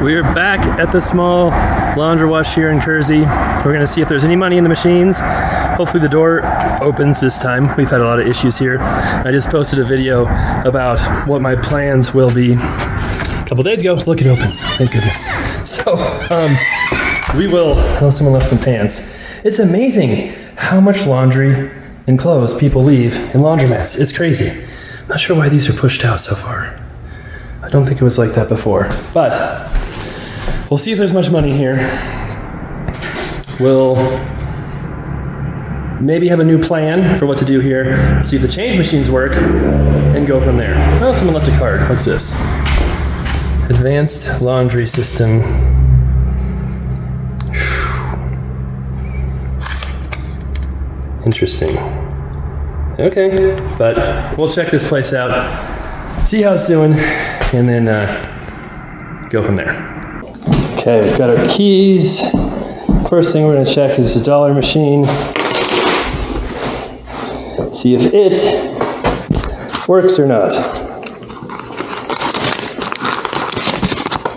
We're back at the small laundry wash here in Kersey. We're going to see if there's any money in the machines. Hopefully the door opens this time. We've had a lot of issues here. I just posted a video about what my plans will be a couple days ago. Look, it opens. Thank goodness. So, we will... Oh, someone left some pants. It's amazing how much laundry and clothes people leave in laundromats. It's crazy. Not sure why these are pushed out so far. I don't think it was like that before. But we'll see if there's much money here. We'll maybe have a new plan for what to do here. See if the change machines work and go from there. Oh, someone left a card. What's this? Advanced laundry system. Interesting. Okay, but we'll check this place out, see how it's doing, and then go from there. Okay, we've got our keys. First thing we're going to check is the dollar machine. See if it works or not.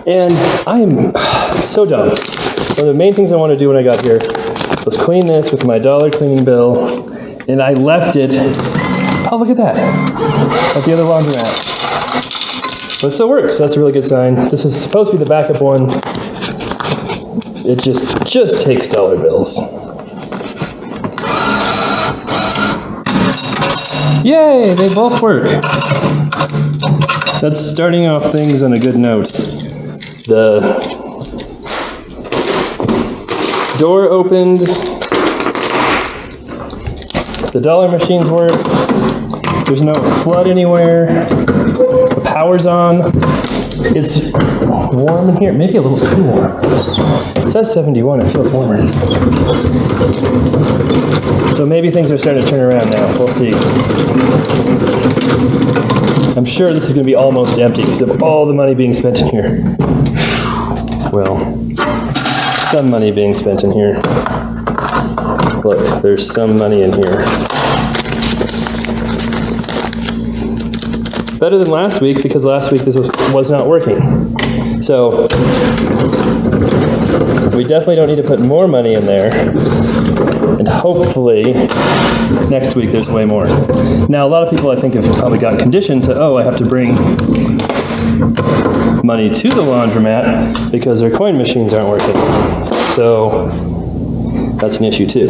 And I'm so dumb. One of the main things I want to do when I got here was clean this with my dollar cleaning bill, and I left it, oh look at that, at the other laundromat. But it still works, so that's a really good sign. This is supposed to be the backup one. It just takes dollar bills. Yay, they both work. That's starting off things on a good note. The door opened. The dollar machines work. There's no flood anywhere. The power's on. It's warm in here. Maybe a little too warm. It says 71. It feels warmer. So maybe things are starting to turn around now. We'll see. I'm sure this is going to be almost empty because of all the money being spent in here. Well, some money being spent in here. Look, there's some money in here. Better than last week, because last week this was not working. So, we definitely don't need to put more money in there. And hopefully, next week there's way more. Now, a lot of people I think have probably gotten conditioned to, oh, I have to bring money to the laundromat because their coin machines aren't working. So, that's an issue too.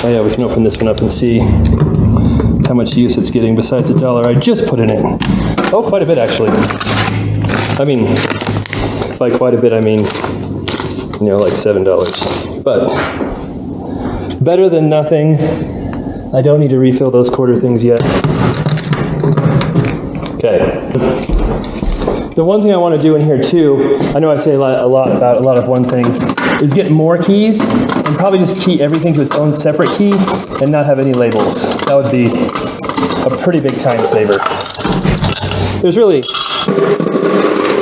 Oh yeah, we can open this one up and see how much use it's getting besides the dollar I just put it in. Oh, quite a bit actually. I mean, by quite a bit I mean, you know, like $7. But better than nothing. I don't need to refill those quarter things yet. Okay. The one thing I want to do in here too, I know I say a lot about a lot of one things, is get more keys and probably just key everything to its own separate key and not have any labels. That would be a pretty big time saver. There's really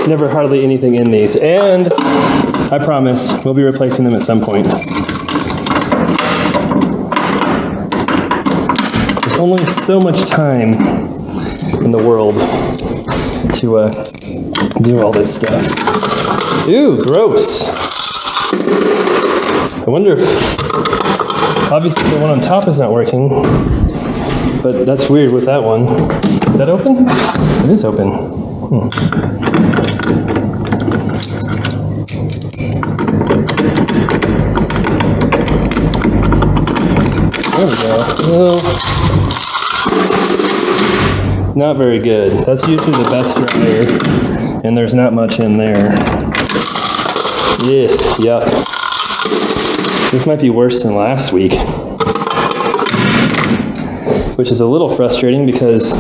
never hardly anything in these, and I promise we'll be replacing them at some point. There's only so much time in the world to do all this stuff. Ooh, gross. I wonder if, obviously the one on top is not working, but that's weird with that one. Is that open? It is open. There we go. Well, not very good. That's usually the best dryer, and there's not much in there. Yuck. This might be worse than last week, which is a little frustrating because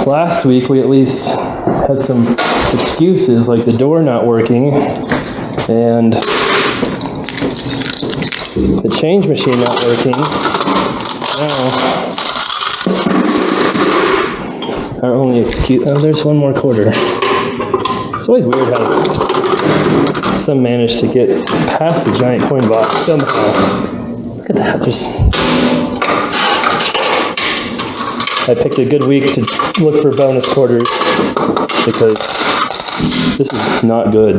last week we at least had some excuses like the door not working and the change machine not working. Now, our only excuse, oh, there's one more quarter. It's always weird how some manage to get past the giant coin box somehow. Look at that. I picked a good week to look for bonus quarters because this is not good.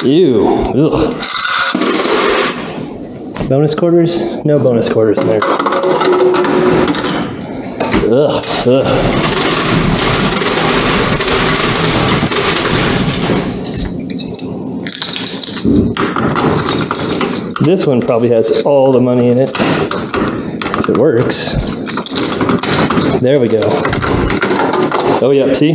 Ew. Ugh. Bonus quarters? No bonus quarters in there. Ugh. Ugh. This one probably has all the money in it. If it works. There we go. Oh, yeah, see?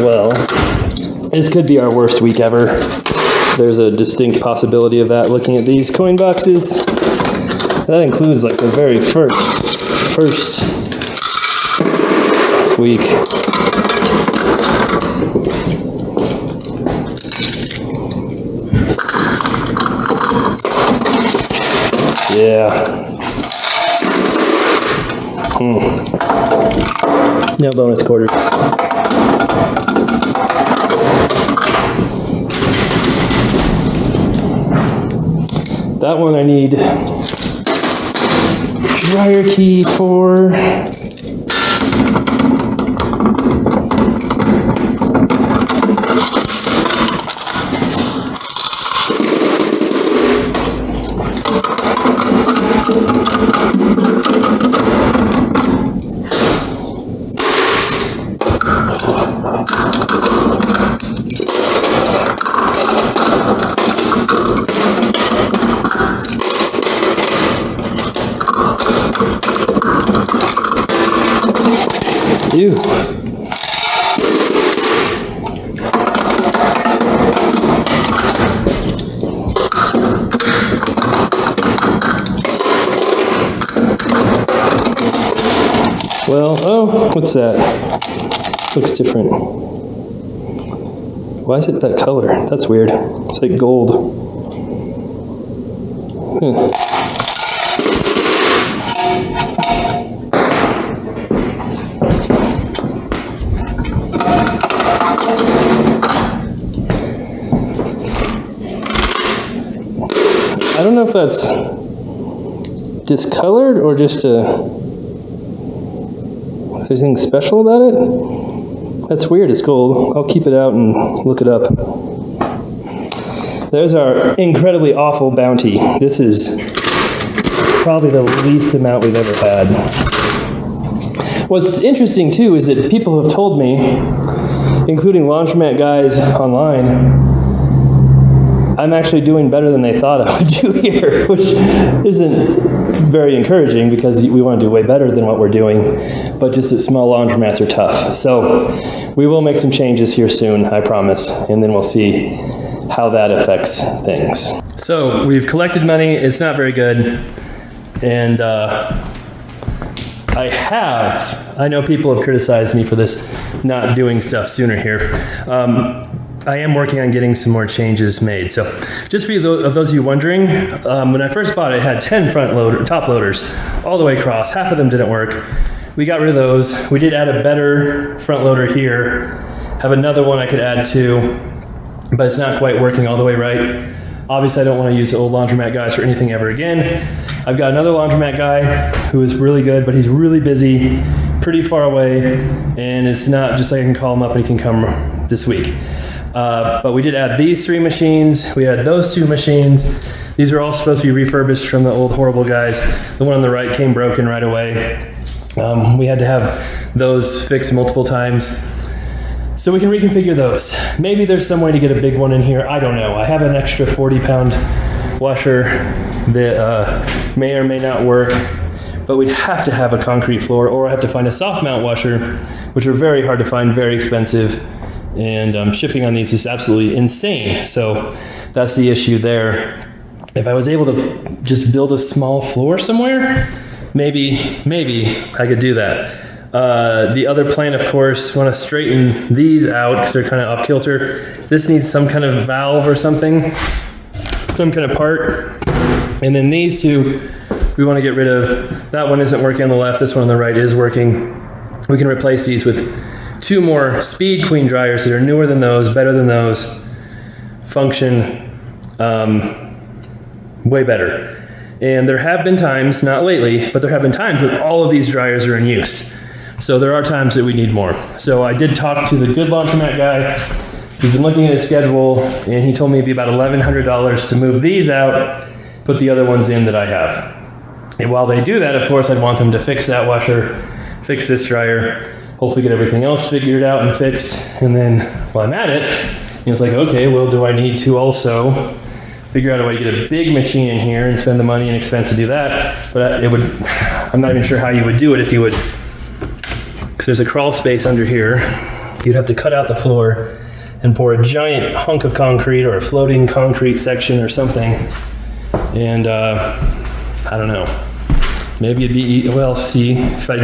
Well, this could be our worst week ever. There's a distinct possibility of that looking at these coin boxes. That includes like the very first week. Yeah. No bonus quarters. That one I need dryer key for. Ew. Well, oh, what's that? Looks different. Why is it that color? That's weird. It's like gold. Huh. I don't know if that's discolored or just is there anything special about it? That's weird, it's gold. I'll keep it out and look it up. There's our incredibly awful bounty. This is probably the least amount we've ever had. What's interesting too is that people have told me, including Laundromat guys online, I'm actually doing better than they thought I would do here, which isn't very encouraging because we want to do way better than what we're doing, but just that small laundromats are tough. So we will make some changes here soon, I promise, and then we'll see how that affects things. So we've collected money, it's not very good, and I know people have criticized me for this, not doing stuff sooner here. I am working on getting some more changes made. So just for you, of those of you wondering, when I first bought it, it had 10 top loaders all the way across. Half of them didn't work. We got rid of those. We did add a better front loader here. Have another one I could add to, but it's not quite working all the way right. Obviously, I don't want to use the old Laundromat guys for anything ever again. I've got another Laundromat guy who is really good, but he's really busy, pretty far away, and it's not just like I can call him up and he can come this week. But we did add these 3 machines. We had those 2 machines. These are all supposed to be refurbished from the old horrible guys. The one on the right came broken right away. We had to have those fixed multiple times. So we can reconfigure those. Maybe there's some way to get a big one in here. I don't know. I have an extra 40-pound washer that may or may not work, but we'd have to have a concrete floor, or I have to find a soft mount washer, which are very hard to find, very expensive. And shipping on these is absolutely insane. So that's the issue there. If I was able to just build a small floor somewhere, maybe I could do that. The other plan, of course, want to straighten these out because they're kind of off kilter. This needs some kind of valve or something, some kind of part. And then these 2, we want to get rid of That one isn't working on the left. This one on the right is working. We can replace these with 2 more Speed Queen dryers that are newer than those, better than those, function way better. And there have been times, not lately, but there have been times when all of these dryers are in use. So there are times that we need more. So I did talk to the good Laundromat guy. He's been looking at his schedule, and he told me it'd be about $1,100 to move these out, put the other ones in that I have. And while they do that, of course, I'd want them to fix that washer, fix this dryer, hopefully get everything else figured out and fixed. And then while I'm at it, it's like, okay, well, do I need to also figure out a way to get a big machine in here and spend the money and expense to do that? But I'm not even sure how you would do it if you would, because there's a crawl space under here. You'd have to cut out the floor and pour a giant hunk of concrete or a floating concrete section or something. And I don't know. Maybe it'd be, well, see, if I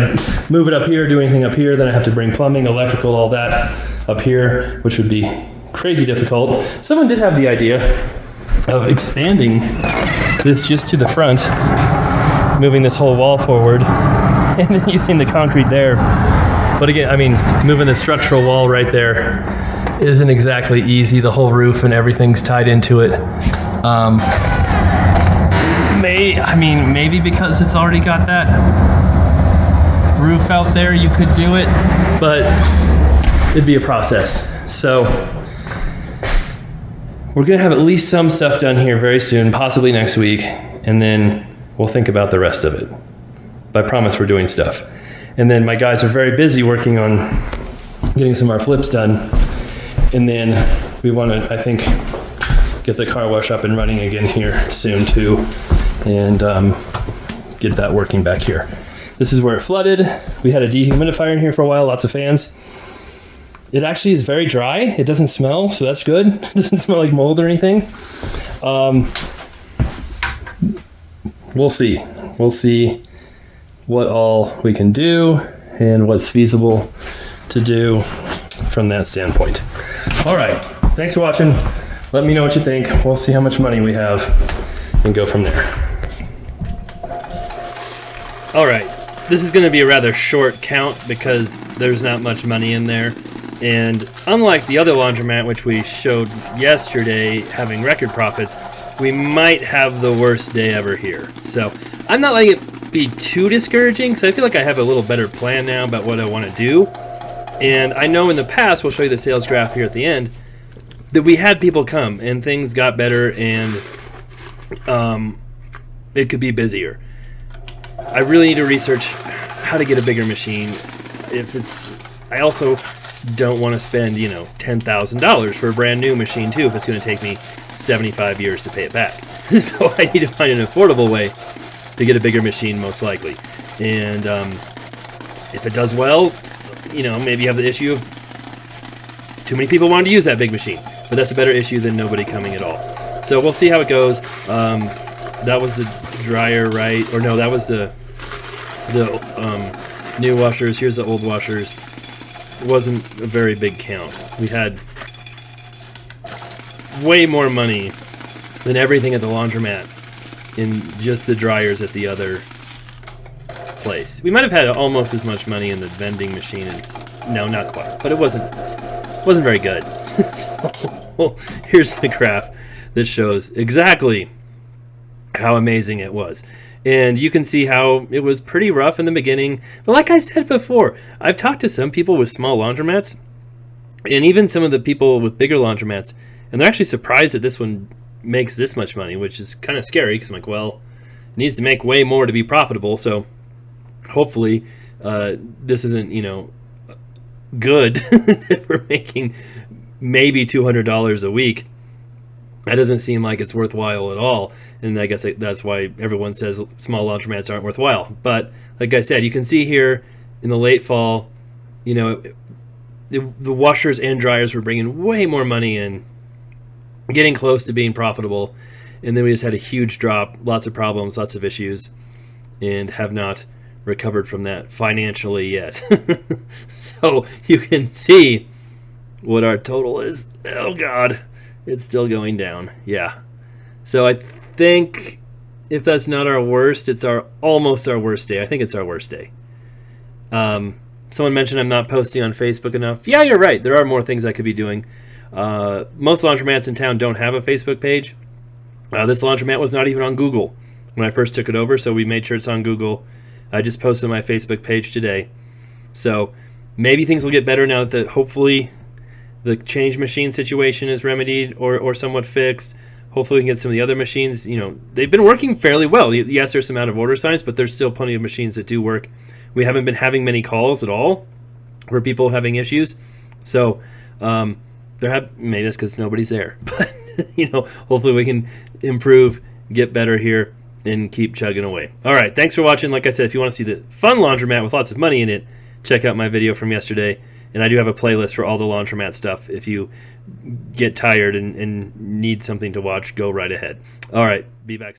move it up here, do anything up here, then I have to bring plumbing, electrical, all that up here, which would be crazy difficult. Someone did have the idea of expanding this just to the front, moving this whole wall forward, and then using the concrete there. But again, I mean, moving the structural wall right there isn't exactly easy. The whole roof and everything's tied into it. Maybe because it's already got that roof out there, you could do it, but it'd be a process. So we're gonna have at least some stuff done here very soon, possibly next week, and then we'll think about the rest of it. But I promise we're doing stuff. And then my guys are very busy working on getting some of our flips done. And then we want to, I think, get the car wash up and running again here soon too, and get that working back here. This is where it flooded. We had a dehumidifier in here for a while, lots of fans. It actually is very dry. It doesn't smell, so that's good. It doesn't smell like mold or anything. We'll see. We'll see what all we can do and what's feasible to do from that standpoint. All right, thanks for watching. Let me know what you think. We'll see how much money we have and go from there. All right, this is gonna be a rather short count because there's not much money in there. And unlike the other laundromat, which we showed yesterday having record profits, we might have the worst day ever here. So I'm not letting it be too discouraging because I feel like I have a little better plan now about what I want to do. And I know in the past, we'll show you the sales graph here at the end, that we had people come and things got better and it could be busier. I really need to research how to get a bigger machine. I also don't want to spend, $10,000 for a brand new machine too if it's going to take me 75 years to pay it back. So I need to find an affordable way to get a bigger machine, most likely. And if it does well, maybe you have the issue of too many people wanting to use that big machine. But that's a better issue than nobody coming at all. So we'll see how it goes. That was the dryer, right? Or no, that was the new washers. Here's the old washers. It wasn't a very big count. We had way more money than everything at the laundromat in just the dryers at the other place. We might have had almost as much money in the vending machine. No, not quite, but it wasn't very good. So here's the graph that shows exactly how amazing it was. And you can see how it was pretty rough in the beginning. But like I said before, I've talked to some people with small laundromats, and even some of the people with bigger laundromats, and they're actually surprised that this one makes this much money, which is kind of scary because I'm like, well, it needs to make way more to be profitable. So hopefully this isn't, good if we're making maybe $200 a week. That doesn't seem like it's worthwhile at all. And I guess that's why everyone says small laundromats aren't worthwhile. But like I said, you can see here in the late fall, the washers and dryers were bringing way more money in, getting close to being profitable. And then we just had a huge drop, lots of problems, lots of issues, and have not recovered from that financially yet. So you can see what our total is. Oh God, it's still going down. Yeah. So I think if that's not our worst, it's almost our worst day. I think it's our worst day. Someone mentioned I'm not posting on Facebook enough. Yeah, you're right. There are more things I could be doing. Most laundromats in town don't have a Facebook page. This laundromat was not even on Google when I first took it over, so we made sure it's on Google. I just posted my Facebook page today. So maybe things will get better now that hopefully the change machine situation is remedied or somewhat fixed. Hopefully we can get some of the other machines. You know, they've been working fairly well. Yes, there's some out of order signs, but there's still plenty of machines that do work. We haven't been having many calls at all for people having issues. So maybe that's because nobody's there. But you know, hopefully we can improve, get better here, and keep chugging away. All right, thanks for watching. Like I said, if you want to see the fun laundromat with lots of money in it, check out my video from yesterday. And I do have a playlist for all the laundromat stuff. If you get tired and need something to watch, go right ahead. All right, be back.